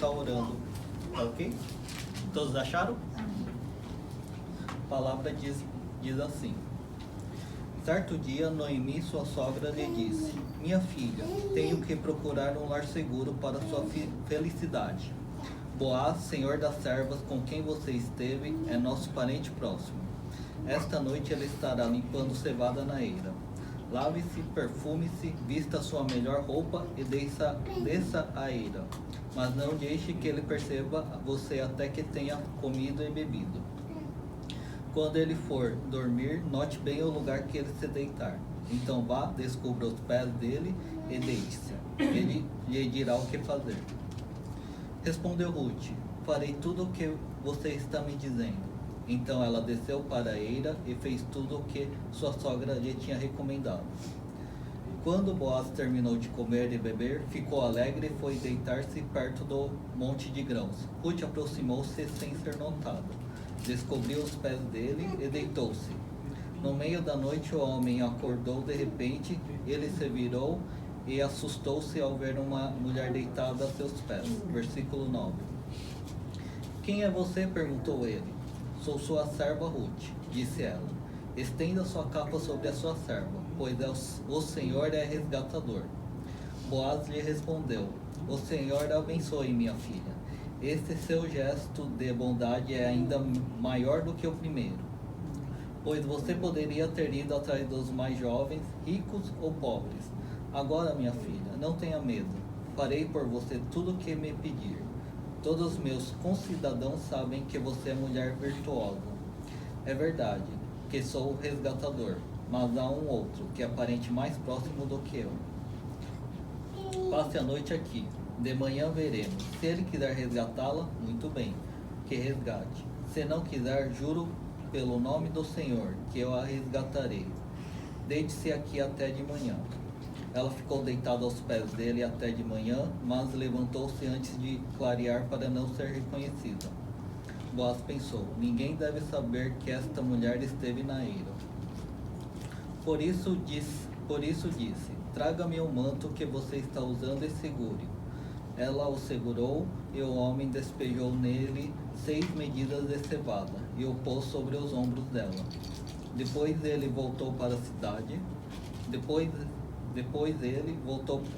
estar orando. Tá ok? Todos acharam? A palavra diz assim: certo dia, Noemi, sua sogra, lhe disse: minha filha, tenho que procurar um lar seguro para sua felicidade. Boaz, senhor das servas com quem você esteve, é nosso parente próximo. Esta noite ele estará limpando cevada na eira. Lave-se, perfume-se, vista sua melhor roupa e desça a eira. Mas não deixe que ele perceba você até que tenha comido e bebido. Quando ele for dormir, note bem o lugar que ele se deitar. Então vá, descubra os pés dele e deite-se. Ele lhe dirá o que fazer. Respondeu Ruth: farei tudo o que você está me dizendo. Então ela desceu para a eira e fez tudo o que sua sogra lhe tinha recomendado. Quando Boaz terminou de comer e beber, ficou alegre e foi deitar-se perto do monte de grãos. Ruth aproximou-se sem ser notada. Descobriu os pés dele e deitou-se. No meio da noite o homem acordou de repente, ele se virou e assustou-se ao ver uma mulher deitada a seus pés. Versículo 9. Quem é você? Perguntou ele. Sou sua serva Ruth, disse ela. Estenda sua capa sobre a sua serva, pois o Senhor é resgatador. Boaz lhe respondeu: o Senhor a abençoe, minha filha. Este seu gesto de bondade é ainda maior do que o primeiro, pois você poderia ter ido atrás dos mais jovens, ricos ou pobres. Agora, minha filha, não tenha medo. Farei por você tudo o que me pedir. Todos os meus concidadãos sabem que você é mulher virtuosa. É verdade que sou o resgatador, mas há um outro que é parente mais próximo do que eu. Passe a noite aqui. De manhã veremos. Se ele quiser resgatá-la, muito bem, que resgate. Se não quiser, juro pelo nome do Senhor que eu a resgatarei. Deite-se aqui até de manhã. Ela ficou deitada aos pés dele até de manhã, mas levantou-se antes de clarear para não ser reconhecida. Boaz pensou: ninguém deve saber que esta mulher esteve na eira. Por isso disse: traga-me o manto que você está usando e segure. Ela o segurou e o homem despejou nele 6 medidas de cevada e o pôs sobre os ombros dela. Depois ele voltou para a cidade.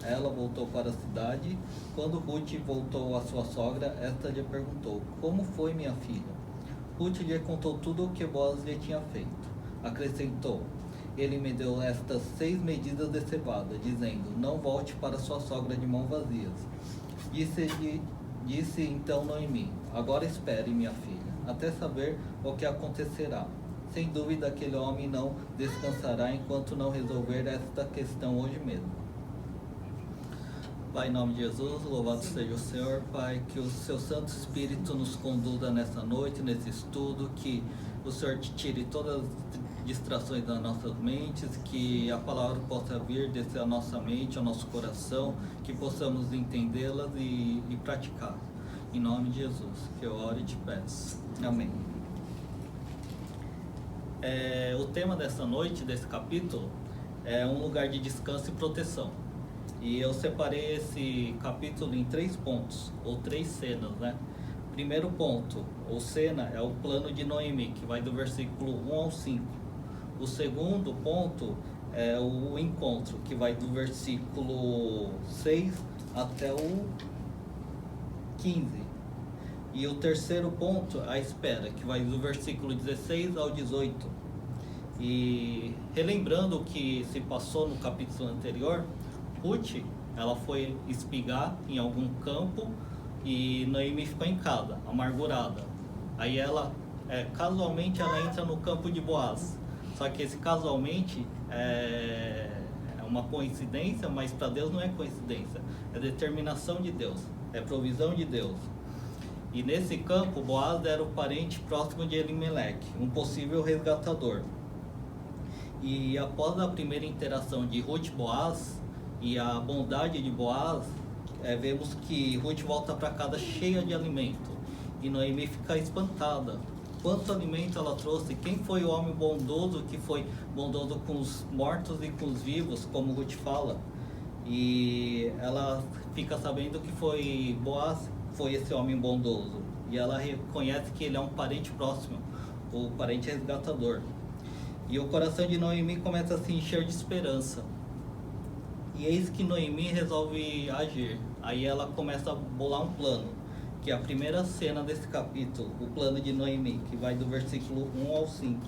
Ela voltou para a cidade. Quando Ruth voltou à sua sogra, esta lhe perguntou: como foi, minha filha? Ruth lhe contou tudo o que Boaz lhe tinha feito. Acrescentou: ele me deu estas 6 medidas de cevada, dizendo: não volte para sua sogra de mãos vazias. Disse então Noemi: agora espere, minha filha, até saber o que acontecerá. Sem dúvida aquele homem não descansará enquanto não resolver esta questão hoje mesmo. Pai, em nome de Jesus, louvado seja o Senhor, Pai, que o seu Santo Espírito nos conduza nessa noite, nesse estudo, que o Senhor tire todas as distrações das nossas mentes, que a palavra possa vir descer a nossa mente, ao nosso coração, que possamos entendê-las e praticar. Em nome de Jesus, que eu oro e te peço. Amém. O tema dessa noite, desse capítulo, é um lugar de descanso e proteção. E eu separei esse capítulo em 3 pontos, ou 3 cenas, né? Primeiro ponto, ou cena, é o plano de Noemi, que vai do versículo 1 ao 5. O segundo ponto é o encontro, que vai do versículo 6 até o 15. E o terceiro ponto, a espera, que vai do versículo 16 ao 18. E relembrando o que se passou no capítulo anterior, Ruth, ela foi espigar em algum campo e Noemi ficou em casa, amargurada. Aí ela, casualmente, ela entra no campo de Boaz. Só que esse casualmente é uma coincidência, mas para Deus não é coincidência. É determinação de Deus, é provisão de Deus. E nesse campo, Boaz era o parente próximo de Elimeleque, um possível resgatador. E após a primeira interação de Ruth e Boaz, e a bondade de Boaz, vemos que Ruth volta para casa cheia de alimento. E Noemi fica espantada. Quanto alimento ela trouxe? Quem foi o homem bondoso que foi bondoso com os mortos e com os vivos, como Ruth fala? E ela fica sabendo que foi Boaz foi esse homem bondoso. E ela reconhece que ele é um parente próximo, o parente resgatador. E o coração de Noemi começa a se encher de esperança. E eis que Noemi resolve agir. Aí ela começa a bolar um plano, que é a primeira cena desse capítulo, o plano de Noemi, que vai do versículo 1 ao 5.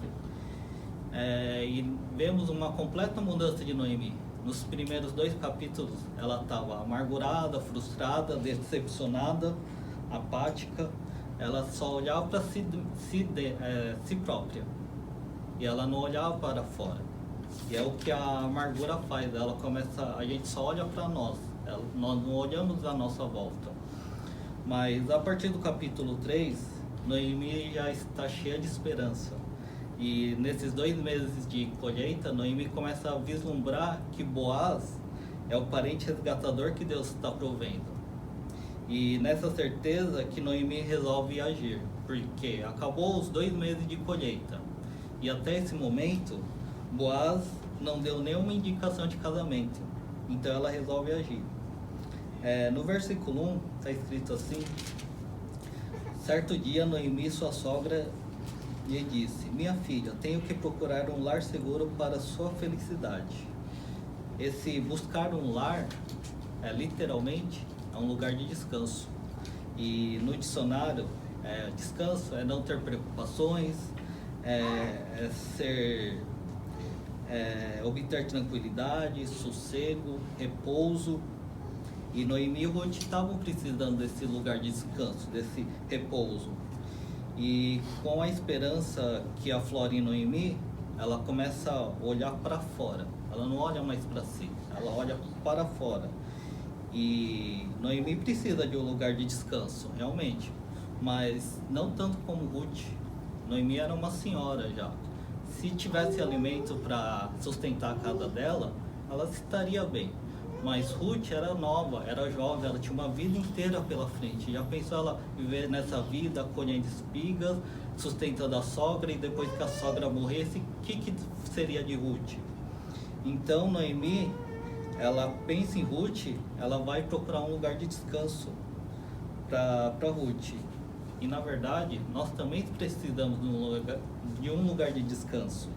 E vemos uma completa mudança de Noemi. Nos primeiros 2 capítulos, ela estava amargurada, frustrada, decepcionada, apática. Ela só olhava para si própria. E ela não olhava para fora. E é o que a amargura faz. A gente só olha para nós. Nós não olhamos à nossa volta. Mas a partir do capítulo 3, Noemi já está cheia de esperança. E nesses 2 meses de colheita, Noemi começa a vislumbrar que Boaz é o parente resgatador que Deus está provendo. E nessa certeza que Noemi resolve agir, porque acabou os 2 meses de colheita. E até esse momento, Boaz não deu nenhuma indicação de casamento. Então ela resolve agir. No versículo 1 está escrito assim: certo dia Noemi, sua sogra, lhe disse: minha filha, tenho que procurar um lar seguro para sua felicidade. Esse buscar um lar, literalmente, é um lugar de descanso. E no dicionário, descanso é não ter preocupações, obter tranquilidade, sossego, repouso. E Noemi e Ruth estavam precisando desse lugar de descanso, desse repouso. E com a esperança que aflora em Noemi, ela começa a olhar para fora. Ela não olha mais para si, ela olha para fora. E Noemi precisa de um lugar de descanso, realmente. Mas não tanto como Ruth. Noemi era uma senhora já. Se tivesse alimento para sustentar a casa dela, ela estaria bem. Mas Ruth era nova, era jovem, ela tinha uma vida inteira pela frente. Já pensou ela viver nessa vida, colhendo espigas, sustentando a sogra, e depois que a sogra morresse, o que seria de Ruth? Então Noemi, ela pensa em Ruth, ela vai procurar um lugar de descanso para Ruth. E na verdade, nós também precisamos de um lugar de descanso.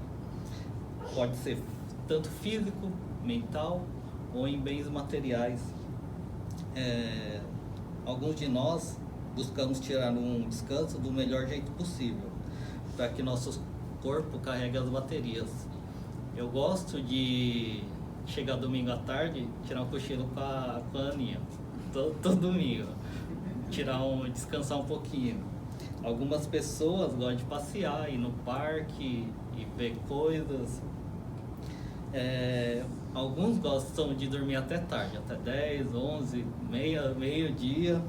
Pode ser tanto físico, mental, ou em bens materiais. Alguns de nós buscamos tirar um descanso do melhor jeito possível, para que nosso corpo carregue as baterias. Eu gosto de chegar domingo à tarde, tirar um cochilo com a Aninha, todo domingo, descansar um pouquinho. Algumas pessoas gostam de passear, ir no parque e ver coisas. Alguns gostam de dormir até tarde, até 10, 11, meio-dia,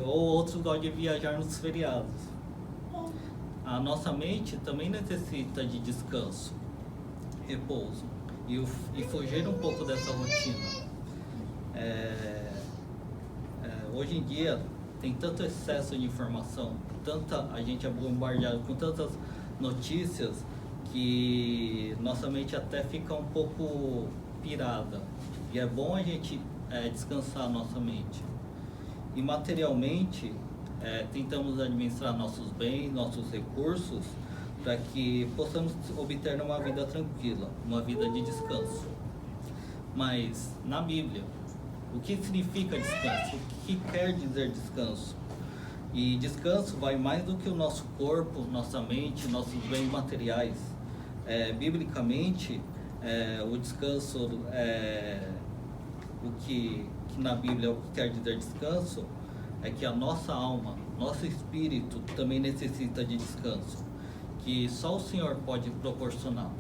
ou outros gostam de viajar nos feriados. A nossa mente também necessita de descanso, repouso, e fugir um pouco dessa rotina. Hoje em dia tem tanto excesso de informação, a gente é bombardeado com tantas notícias, que nossa mente até fica um pouco pirada. E é bom a gente descansar a nossa mente. E materialmente, tentamos administrar nossos bens, nossos recursos, para que possamos obter uma vida tranquila, uma vida de descanso. Mas, na Bíblia, o que significa descanso? O que quer dizer descanso? E descanso vai mais do que o nosso corpo, nossa mente, nossos bens materiais. Biblicamente, o descanso, o que na Bíblia o que quer dizer descanso, é que a nossa alma, nosso espírito também necessita de descanso, que só o Senhor pode proporcionar.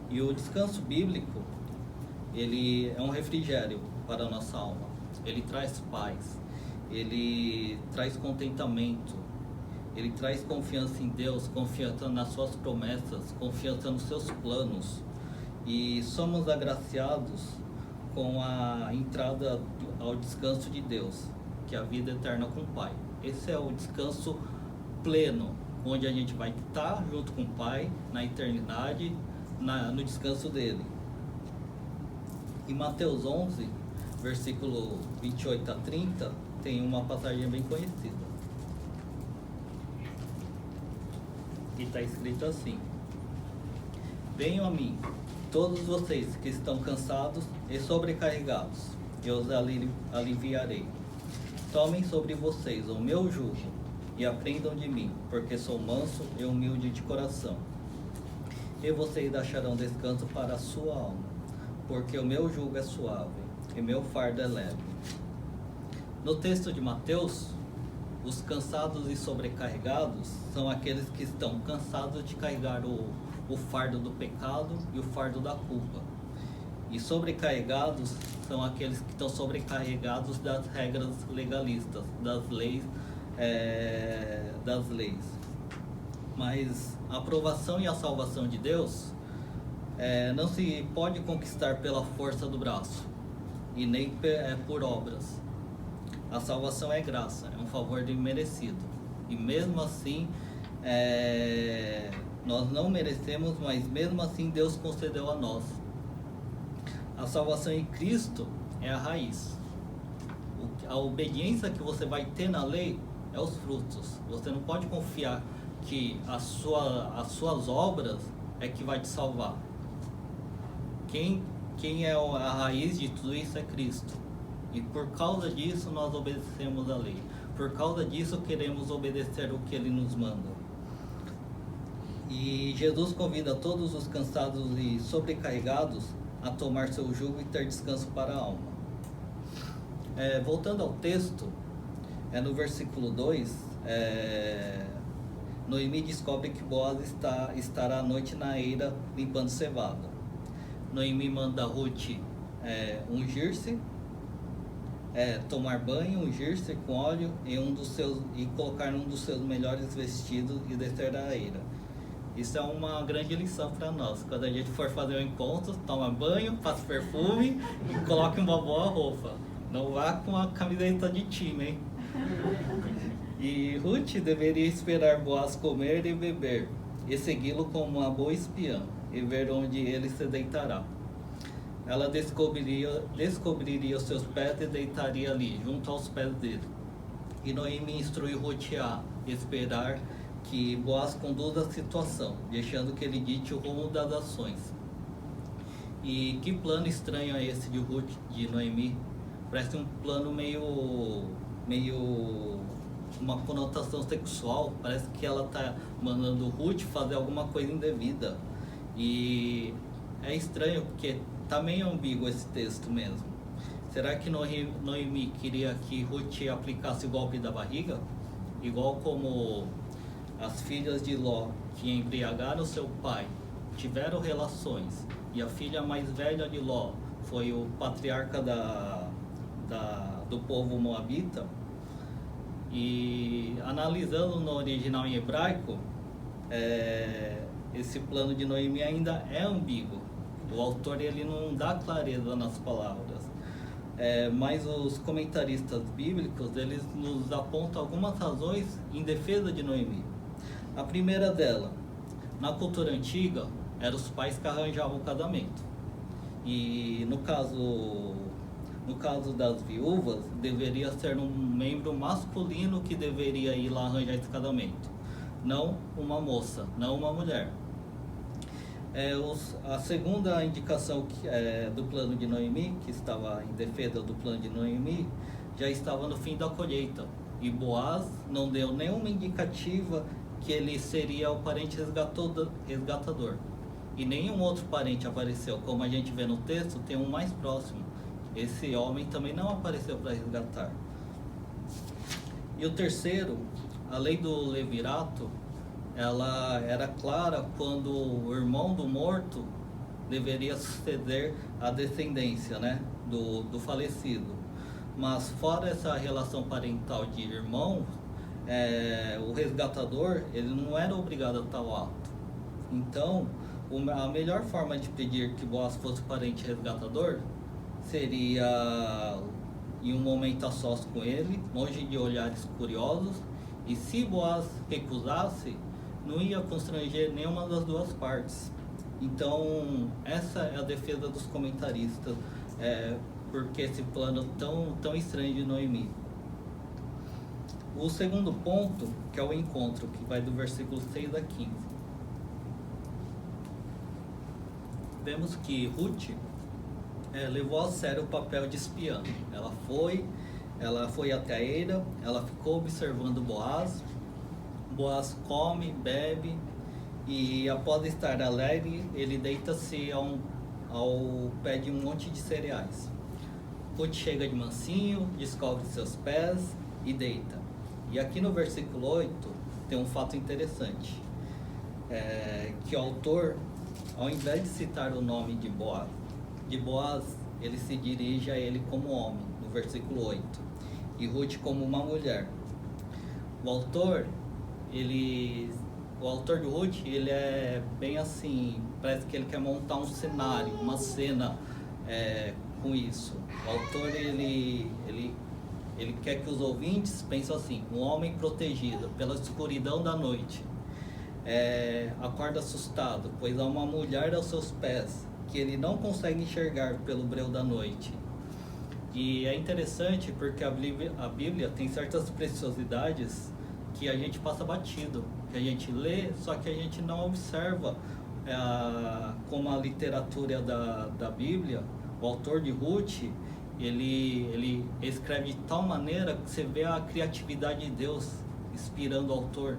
E o descanso bíblico, ele é um refrigério para a nossa alma. Ele traz paz, ele traz contentamento, ele traz confiança em Deus, confiança nas suas promessas, confiança nos seus planos. E somos agraciados com a entrada ao descanso de Deus, que é a vida eterna com o Pai. Esse é o descanso pleno, onde a gente vai estar junto com o Pai na eternidade, no descanso dele. Em Mateus 11, versículo 28 a 30, tem uma passagem bem conhecida. E está escrito assim: venham a mim, todos vocês que estão cansados e sobrecarregados, eu os aliviarei. Tomem sobre vocês o meu jugo e aprendam de mim, porque sou manso e humilde de coração. E vocês acharão descanso para a sua alma, porque o meu jugo é suave e meu fardo é leve. No texto de Mateus, os cansados e sobrecarregados são aqueles que estão cansados de carregar o fardo do pecado e o fardo da culpa. E sobrecarregados são aqueles que estão sobrecarregados das regras legalistas, das leis. Mas a aprovação e a salvação de Deus não se pode conquistar pela força do braço e nem por obras. A salvação é graça, é um favor imerecido. E mesmo assim, nós não merecemos, mas mesmo assim Deus concedeu a nós. A salvação em Cristo é a raiz. A obediência que você vai ter na lei é os frutos. Você não pode confiar que as suas obras é que vai te salvar. Quem é a raiz de tudo isso é Cristo. E por causa disso nós obedecemos a lei. Por causa disso queremos obedecer o que Ele nos manda. E Jesus convida todos os cansados e sobrecarregados a tomar seu jugo e ter descanso para a alma. Voltando ao texto, no versículo 2, Noemi descobre que Boaz estará à noite na eira limpando cevada. Noemi manda Ruth ungir-se, tomar banho, ungir-se com óleo e colocar um dos seus melhores vestidos e descer da eira. Isso é uma grande lição para nós. Quando a gente for fazer um encontro, toma banho, passa perfume e coloque uma boa roupa. Não vá com a camiseta de time, hein? E Ruth deveria esperar Boaz comer e beber, e segui-lo como uma boa espiã, e ver onde ele se deitará. Ela descobriria os seus pés e deitaria ali, junto aos pés dele. E Noemi instrui Ruth a esperar que Boaz conduza a situação, deixando que ele dite o rumo das ações. E que plano estranho é esse de Ruth, de Noemi? Parece um plano meio uma conotação sexual. Parece que ela está mandando Ruth fazer alguma coisa indevida. E é estranho porque está meio ambíguo esse texto mesmo. Será que Noemi queria que Ruth aplicasse o golpe da barriga? Igual como as filhas de Ló, que embriagaram seu pai, tiveram relações, e a filha mais velha de Ló foi o patriarca do povo moabita. E analisando no original em hebraico, esse plano de Noemi ainda é ambíguo. O autor ele não dá clareza nas palavras. Mas os comentaristas bíblicos eles nos apontam algumas razões em defesa de Noemi. A primeira dela, na cultura antiga, eram os pais que arranjavam o casamento. E no caso das viúvas, deveria ser um membro masculino que deveria ir lá arranjar esse casamento, não uma moça, não uma mulher. A segunda indicação do plano de Noemi, que estava em defesa do plano de Noemi, já estava no fim da colheita. E Boaz não deu nenhuma indicativa que ele seria o parente resgatador. E nenhum outro parente apareceu. Como a gente vê no texto, tem um mais próximo. Esse homem também não apareceu para resgatar. E o terceiro, a lei do levirato, ela era clara quando o irmão do morto deveria suceder a descendência, né, do falecido. Mas fora essa relação parental de irmão, o resgatador ele não era obrigado a tal ato. Então, a melhor forma de pedir que Boaz fosse parente resgatador seria em um momento a sós com ele, longe de olhares curiosos, e se Boaz recusasse, não ia constranger nenhuma das duas partes. Então, essa é a defesa dos comentaristas, porque esse plano tão estranho de Noemi. O segundo ponto, que é o encontro, que vai do versículo 6 a 15. Vemos que Ruth levou a sério o papel de espiã. Ela foi até a eira, ela ficou observando Boaz. Boaz come, bebe e após estar alegre, ele deita-se ao pé de um monte de cereais. Ruth chega de mansinho, descobre seus pés e deita. E aqui no versículo 8 tem um fato interessante, que o autor, ao invés de citar o nome de Boaz, ele se dirige a ele como homem, no versículo 8, e Ruth como uma mulher. O autor de Ruth, ele é bem assim, parece que ele quer montar um cenário, uma cena com isso. O autor, ele quer que os ouvintes pensem assim: um homem protegido pela escuridão da noite, acorda assustado, pois há uma mulher aos seus pés, que ele não consegue enxergar pelo breu da noite. E é interessante porque a Bíblia tem certas preciosidades que a gente passa batido, que a gente lê, só que a gente não observa como a literatura da Bíblia. O autor de Ruth, ele escreve de tal maneira que você vê a criatividade de Deus inspirando o autor,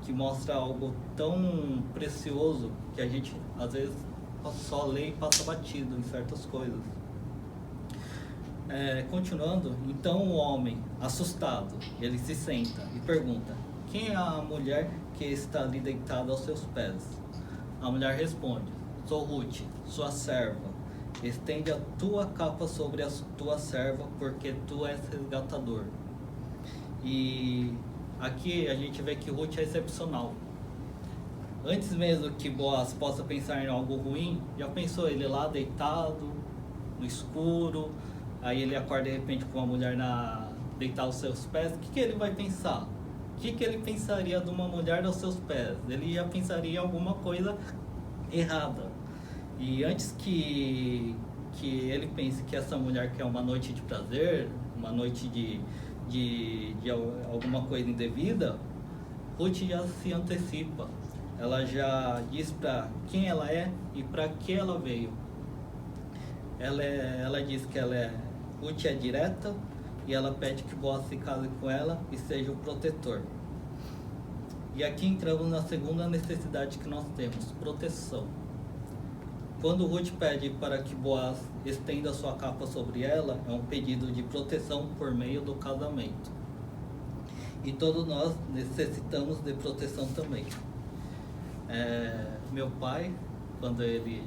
que mostra algo tão precioso que a gente às vezes só lê e passa batido em certas coisas. Continuando, então o homem, assustado, ele se senta e pergunta: quem é a mulher que está ali deitada aos seus pés? A mulher responde: sou Ruth, sua serva. Estende a tua capa sobre a tua serva, porque tu és resgatador. E aqui a gente vê que Ruth é excepcional. Antes mesmo que Boaz possa pensar em algo ruim, já pensou ele lá deitado, no escuro, aí ele acorda de repente com uma mulher deitada aos seus pés. O que ele vai pensar? O que ele pensaria de uma mulher aos seus pés? Ele já pensaria em alguma coisa errada. E antes que ele pense que essa mulher quer uma noite de prazer, uma noite de alguma coisa indevida, Ruth já se antecipa. Ela já diz para quem ela é e para que ela veio. Ela diz que Ruth é direta, e ela pede que Boaz se case com ela e seja o protetor. E aqui entramos na segunda necessidade que nós temos: proteção. Quando Ruth pede para que Boaz estenda sua capa sobre ela, é um pedido de proteção por meio do casamento. E todos nós necessitamos de proteção também. Meu pai, quando ele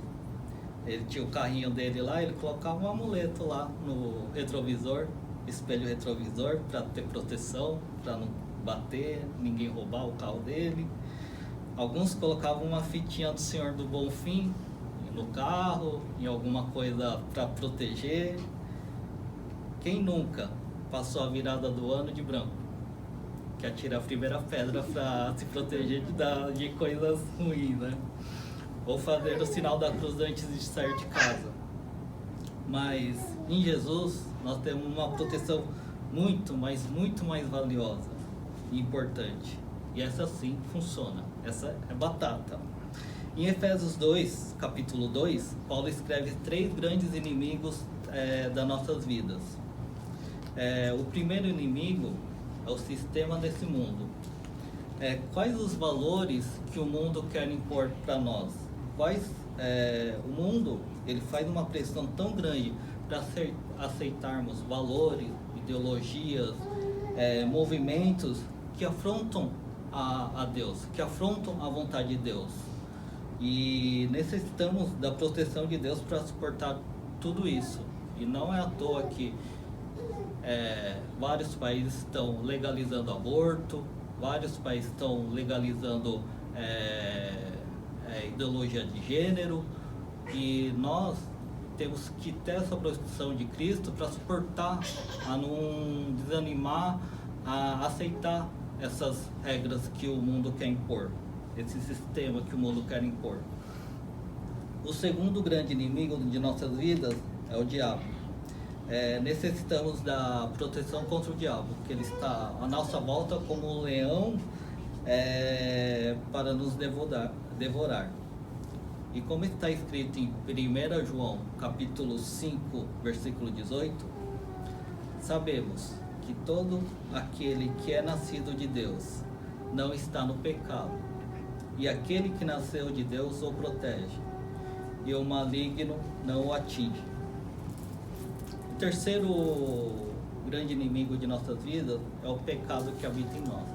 tinha o carrinho dele lá, ele colocava um amuleto lá no retrovisor, espelho retrovisor, para ter proteção, para não bater, ninguém roubar o carro dele. Alguns colocavam uma fitinha do Senhor do Bonfim no carro, em alguma coisa para proteger. Quem nunca passou a virada do ano de branco? Que atira a primeira pedra para se proteger de coisas ruins, né? Ou fazer o sinal da cruz antes de sair de casa. Mas em Jesus nós temos uma proteção muito, mas muito mais valiosa e importante. E essa sim funciona. Essa é batata. Em Efésios 2, capítulo 2, Paulo escreve 3 grandes inimigos das nossas vidas. O primeiro inimigo é o sistema desse mundo. Quais os valores que o mundo quer impor para nós? O mundo, ele faz uma pressão tão grande para aceitarmos valores, ideologias, movimentos que afrontam a Deus, que afrontam a vontade de Deus. E necessitamos da proteção de Deus para suportar tudo isso. E não é à toa que vários países estão legalizando aborto, vários países estão legalizando ideologia de gênero, e nós temos que ter essa proteção de Cristo para suportar, a não desanimar, a aceitar essas regras que o mundo quer impor, esse sistema que o mundo quer impor. O segundo grande inimigo de nossas vidas é o diabo. necessitamos da proteção contra o diabo, que ele está à nossa volta como um leão para nos devorar. E como está escrito em 1 João, capítulo 5, versículo 18, sabemos que todo aquele que é nascido de Deus não está no pecado, e aquele que nasceu de Deus o protege, e o maligno não o atinge. O terceiro grande inimigo de nossas vidas é o pecado que habita em nós.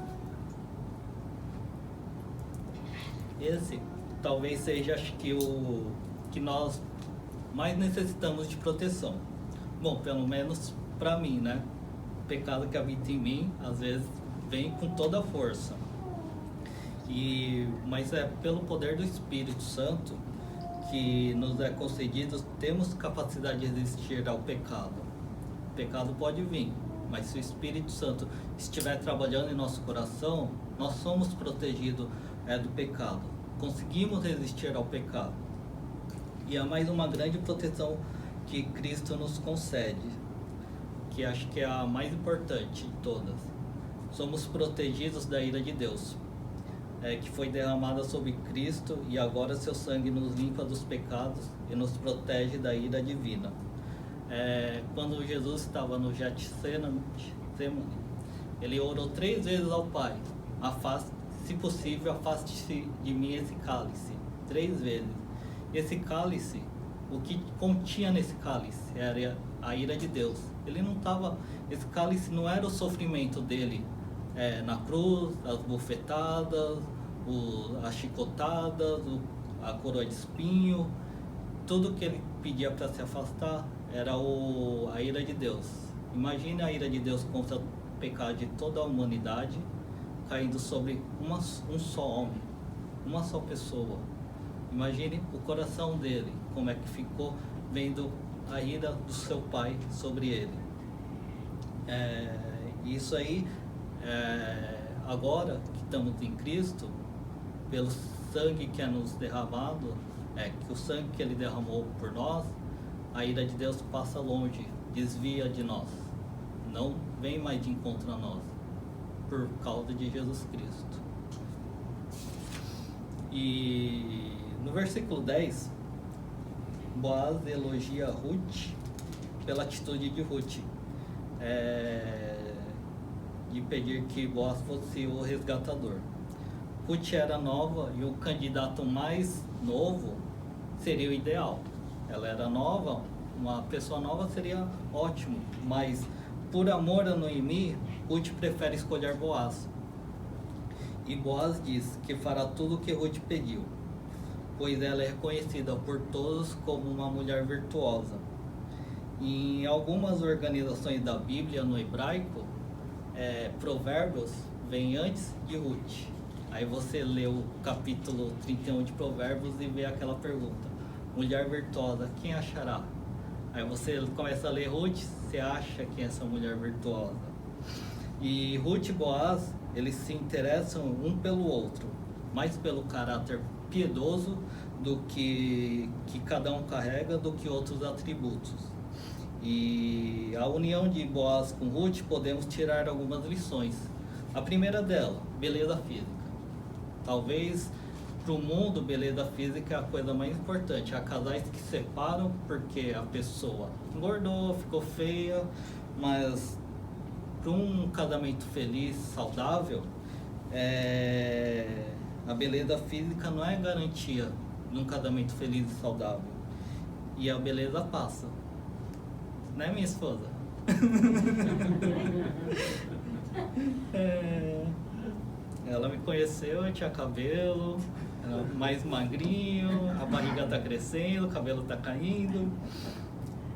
Esse talvez seja, acho que, o que nós mais necessitamos de proteção. Bom, pelo menos para mim, né? O pecado que habita em mim, às vezes, vem com toda a força. Mas é pelo poder do Espírito Santo que nos é concedido, temos capacidade de resistir ao pecado. O pecado pode vir, mas se o Espírito Santo estiver trabalhando em nosso coração, nós somos protegidos do pecado. Conseguimos resistir ao pecado. E há mais uma grande proteção que Cristo nos concede, que acho que é a mais importante de todas. Somos protegidos da ira de Deus, que foi derramada sobre Cristo, e agora seu sangue nos limpa dos pecados e nos protege da ira divina. Quando Jesus estava no Getsemane, ele orou 3 vezes ao Pai: se possível, afaste-se de mim esse cálice. 3 vezes. Esse cálice, o que continha nesse cálice era a ira de Deus. Esse cálice não era o sofrimento dele na cruz, as bofetadas, as chicotadas, a coroa de espinho. Tudo que ele pedia para se afastar era a ira de Deus. Imagine a ira de Deus contra o pecado de toda a humanidade, caindo sobre um só homem, uma só pessoa. Imagine o coração dele, como é que ficou vendo a ira do seu Pai sobre ele. Isso aí, agora que estamos em Cristo, pelo sangue que é nos derramado, que o sangue que ele derramou por nós, a ira de Deus passa longe, desvia de nós, não vem mais de encontro a nós, por causa de Jesus Cristo. E no versículo 10, Boaz elogia Ruth pela atitude de Ruth, de pedir que Boaz fosse o resgatador. Ruth era nova e o candidato mais novo seria o ideal. Ela era nova, uma pessoa nova seria ótimo, mas por amor a Noemi, Ruth prefere escolher Boaz. E Boaz diz que fará tudo o que Ruth pediu, pois ela é reconhecida por todos como uma mulher virtuosa. Em algumas organizações da Bíblia no hebraico, Provérbios vem antes de Ruth. Aí você lê o capítulo 31 de Provérbios e vê aquela pergunta: mulher virtuosa, quem achará? Aí você começa a ler Ruth, você acha quem é essa mulher virtuosa. E Ruth e Boaz, eles se interessam um pelo outro, mais pelo caráter piedoso do que cada um carrega, do que outros atributos. E a união de Boaz com Ruth, podemos tirar algumas lições. A primeira dela, beleza física. Talvez para o mundo, beleza física é a coisa mais importante. Há casais que se separam porque a pessoa engordou, ficou feia, mas para um casamento feliz, saudável, a beleza física não é garantia de um casamento feliz e saudável. E a beleza passa. Né, minha esposa? Ela me conheceu, eu tinha cabelo, era mais magrinho, a barriga tá crescendo, o cabelo tá caindo.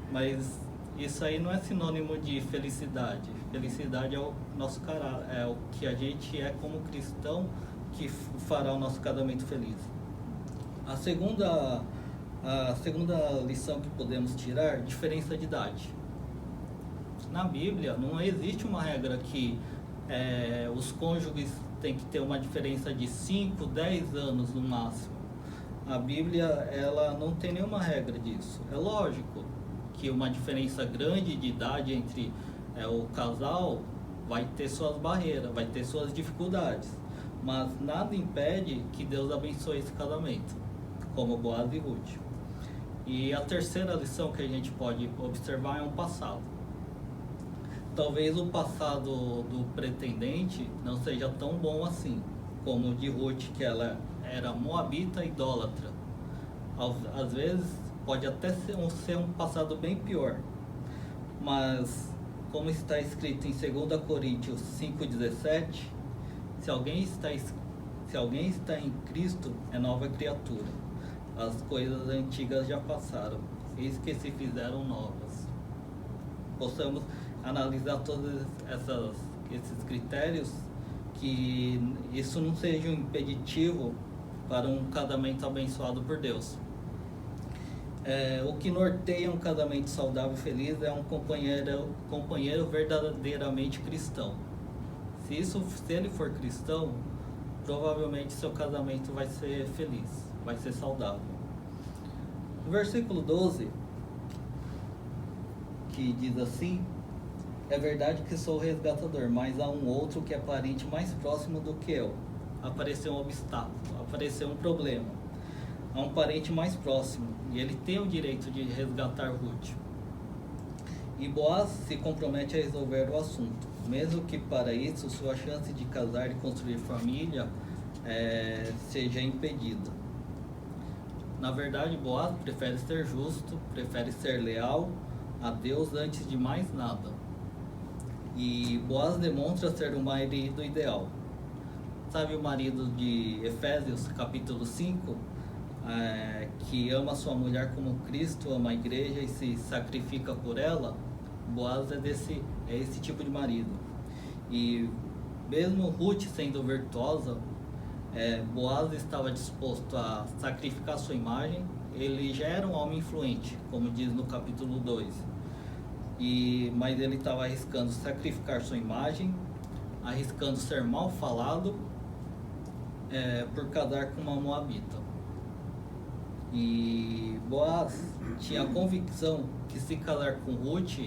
Mas isso aí não é sinônimo de felicidade. Felicidade é o nosso caráter, é o que a gente é como cristão, que fará o nosso casamento feliz. A segunda lição que podemos tirar: diferença de idade. Na Bíblia não existe uma regra que os cônjuges têm que ter uma diferença de 5, 10 anos no máximo. A Bíblia, ela não tem nenhuma regra disso. É lógico que uma diferença grande de idade entre o casal vai ter suas barreiras, vai ter suas dificuldades, mas nada impede que Deus abençoe esse casamento, como Boaz e Ruth. E a terceira lição que a gente pode observar é um passado. Talvez o passado do pretendente não seja tão bom assim, como o de Ruth, que ela era moabita idólatra. Às vezes pode até ser um passado bem pior, mas como está escrito em 2 Coríntios 5,17, se alguém está em Cristo, é nova criatura. As coisas antigas já passaram, eis que se fizeram novas. Possamos analisar todos esses critérios, que isso não seja um impeditivo para um casamento abençoado por Deus. O que norteia um casamento saudável e feliz é um companheiro verdadeiramente cristão. Se ele for cristão, provavelmente seu casamento vai ser feliz, vai ser saudável. No versículo 12, que diz assim: é verdade que sou resgatador, mas há um outro que é parente mais próximo do que eu. Apareceu um obstáculo, apareceu um problema. Há um parente mais próximo e ele tem o direito de resgatar Ruth. E Boaz se compromete a resolver o assunto, mesmo que para isso sua chance de casar e construir família seja impedida. Na verdade, Boaz prefere ser justo, prefere ser leal a Deus antes de mais nada. E Boaz demonstra ser o marido ideal. Sabe o marido de Efésios, capítulo 5, que ama sua mulher como Cristo ama a igreja e se sacrifica por ela? Boaz é esse tipo de marido. E mesmo Ruth sendo virtuosa, Boaz estava disposto a sacrificar sua imagem. Ele já era um homem influente, como diz no capítulo 2. Mas ele estava arriscando sacrificar sua imagem, arriscando ser mal falado por casar com uma moabita. E Boaz tinha a convicção que se casar com Ruth,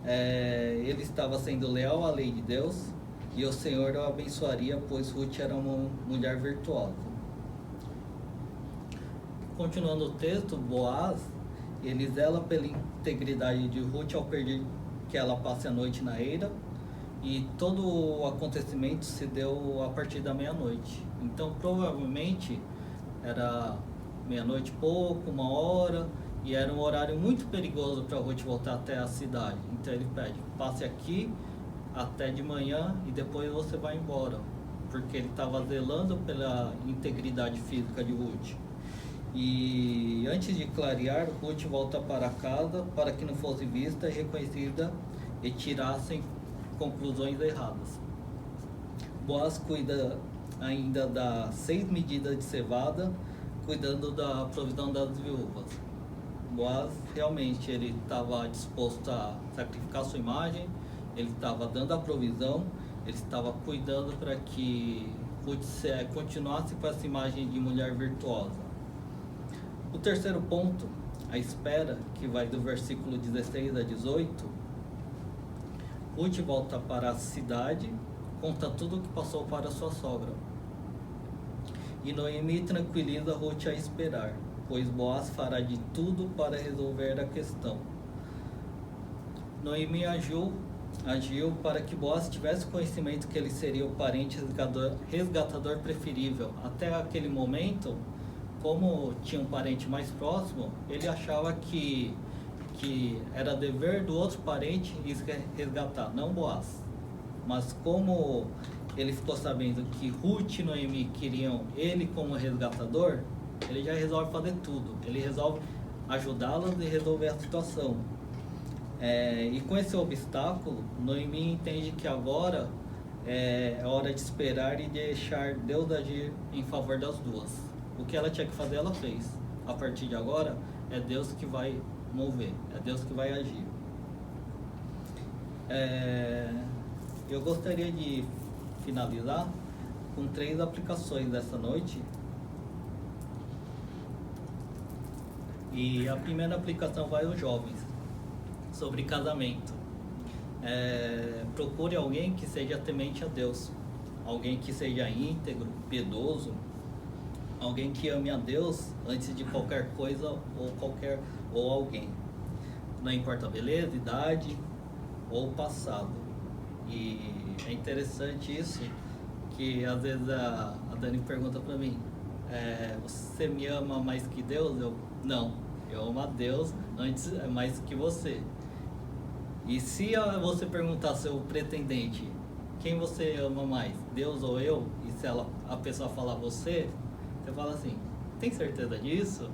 ele estava sendo leal à lei de Deus e o Senhor o abençoaria, pois Ruth era uma mulher virtuosa. Continuando o texto, Boaz, ele zela pela integridade de Ruth ao pedir que ela passe a noite na eira, e todo o acontecimento se deu a partir da meia-noite. Então provavelmente era meia-noite e pouco, 1 hora, e era um horário muito perigoso para Ruth voltar até a cidade. Então ele pede: passe aqui até de manhã e depois você vai embora, porque ele estava zelando pela integridade física de Ruth. E antes de clarear, Ruth volta para casa para que não fosse vista e reconhecida e tirassem conclusões erradas. Boaz cuida ainda das 6 medidas de cevada, cuidando da provisão das viúvas. Boaz realmente ele estava disposto a sacrificar sua imagem, ele estava dando a provisão, ele estava cuidando para que Ruth continuasse com essa imagem de mulher virtuosa. O terceiro ponto, a espera, que vai do versículo 16 a 18, Ruth volta para a cidade, conta tudo o que passou para sua sogra. E Noemi tranquiliza Ruth a esperar, pois Boaz fará de tudo para resolver a questão. Noemi agiu para que Boaz tivesse conhecimento que ele seria o parente resgatador preferível. Até aquele momento, como tinha um parente mais próximo, ele achava que era dever do outro parente resgatar, não Boaz. Mas como ele ficou sabendo que Ruth e Noemi queriam ele como resgatador, ele já resolve fazer tudo. Ele resolve ajudá-las e resolver a situação. E com esse obstáculo, Noemi entende que agora é hora de esperar e deixar Deus agir em favor das duas. O que ela tinha que fazer, ela fez. A partir de agora, é Deus que vai mover, é Deus que vai agir. Eu gostaria de finalizar com 3 aplicações dessa noite. E a primeira aplicação vai aos jovens. sobre casamento. Procure alguém que seja temente a Deus, alguém que seja íntegro, piedoso, alguém que ame a Deus antes de qualquer coisa ou alguém. Não importa a beleza, idade ou passado. E é interessante isso, que às vezes a Dani pergunta para mim, você me ama mais que Deus? Não, eu amo a Deus antes mais que você. E se você perguntar ao seu pretendente, quem você ama mais, Deus ou eu? E se a pessoa falar você fala assim, tem certeza disso?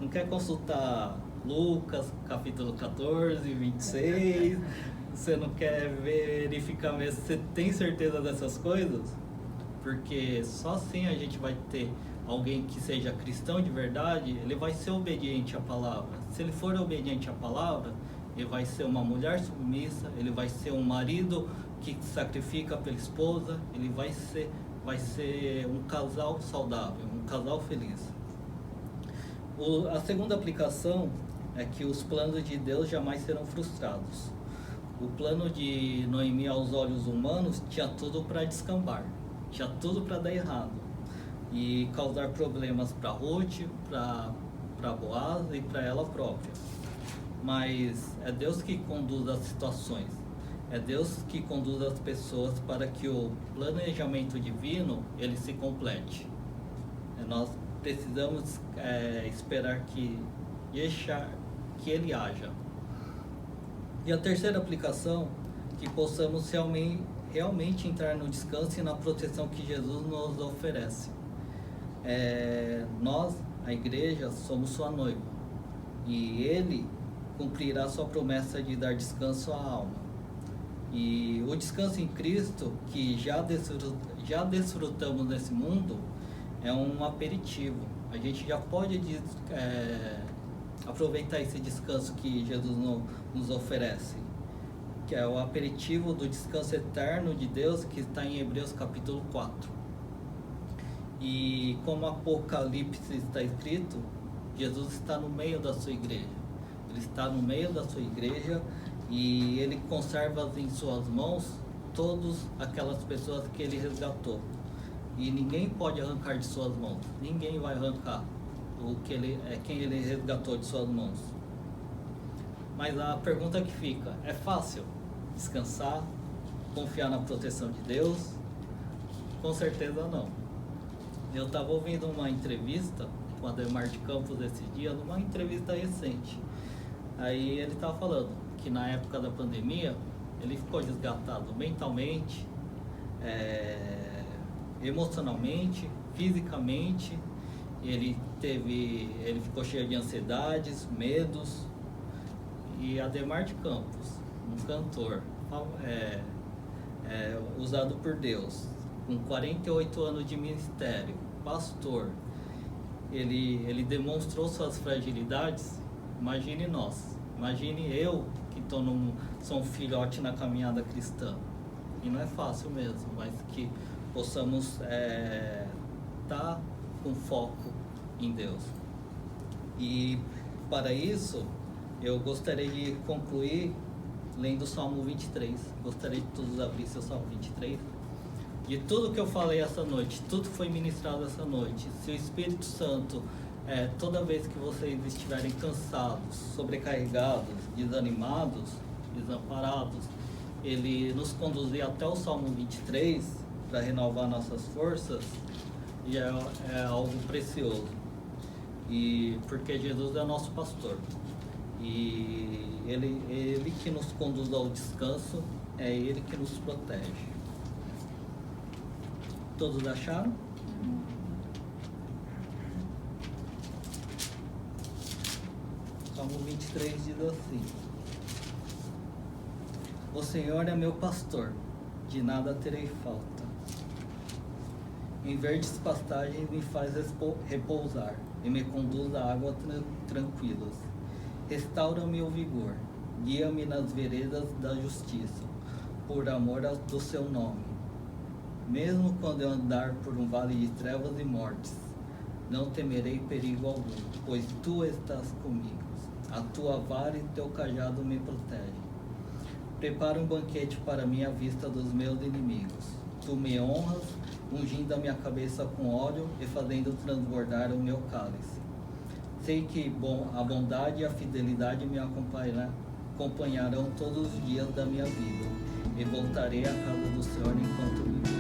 Não quer consultar Lucas, capítulo 14, 26? Você não quer verificar mesmo se você tem certeza dessas coisas? Porque só assim a gente vai ter alguém que seja cristão de verdade, ele vai ser obediente à palavra. Se ele for obediente à palavra, ele vai ser uma mulher submissa, ele vai ser um marido que sacrifica pela esposa, ele vai ser um casal saudável, um casal feliz. A segunda aplicação é que os planos de Deus jamais serão frustrados. O plano de Noemi aos olhos humanos tinha tudo para descambar, tinha tudo para dar errado e causar problemas para Ruth, para Boaz e para ela própria. Mas é Deus que conduz as situações, é Deus que conduz as pessoas para que o planejamento divino ele se complete. Nós precisamos esperar que ele haja. E a terceira aplicação, que possamos realmente entrar no descanso e na proteção que Jesus nos oferece. Nós, a igreja, somos sua noiva e Ele cumprirá sua promessa de dar descanso à alma. E o descanso em Cristo, que já desfrutamos nesse mundo, é um aperitivo. A gente já pode aproveitar esse descanso que Jesus nos oferece, que é o aperitivo do descanso eterno de Deus, que está em Hebreus capítulo 4. E como Apocalipse está escrito, Jesus está no meio da sua igreja. Ele está no meio da sua igreja e ele conserva em suas mãos todas aquelas pessoas que ele resgatou. E ninguém pode arrancar de suas mãos, ninguém vai arrancar quem ele resgatou de suas mãos. Mas a pergunta que fica, é fácil descansar, confiar na proteção de Deus? Com certeza não. Eu estava ouvindo uma entrevista com o Ademar de Campos esse dia, numa entrevista recente. Aí ele estava falando que na época da pandemia ele ficou desgastado mentalmente, emocionalmente, fisicamente. Ele ficou cheio de ansiedades, medos. E Ademar de Campos, um cantor usado por Deus, com 48 anos de ministério, pastor, ele demonstrou suas fragilidades. Imagine nós, imagine eu que sou um filhote na caminhada cristã. E não é fácil mesmo, mas que possamos estar com foco em Deus. E para isso, eu gostaria de concluir lendo o Salmo 23. Gostaria de todos abrissem o Salmo 23. De tudo que eu falei essa noite, tudo foi ministrado essa noite. Se o Espírito Santo, toda vez que vocês estiverem cansados, sobrecarregados, desanimados, desamparados, ele nos conduzir até o Salmo 23 para renovar nossas forças, e é algo precioso. E porque Jesus é nosso pastor. E ele que nos conduz ao descanso, é Ele que nos protege. Todos acharam? Salmo 23 diz assim: O Senhor é meu pastor, de nada terei falta. Em verdes pastagens me faz repousar e me conduz a águas tranquilas. Restaura-me o vigor, guia-me nas veredas da justiça, por amor do seu nome. Mesmo quando eu andar por um vale de trevas e mortes, não temerei perigo algum, pois tu estás comigo. A tua vara e teu cajado me protegem. Prepara um banquete para mim à vista dos meus inimigos. Tu me honras, ungindo a minha cabeça com óleo e fazendo transbordar o meu cálice. Sei que a bondade e a fidelidade me acompanharão todos os dias da minha vida, e voltarei à casa do Senhor enquanto viver.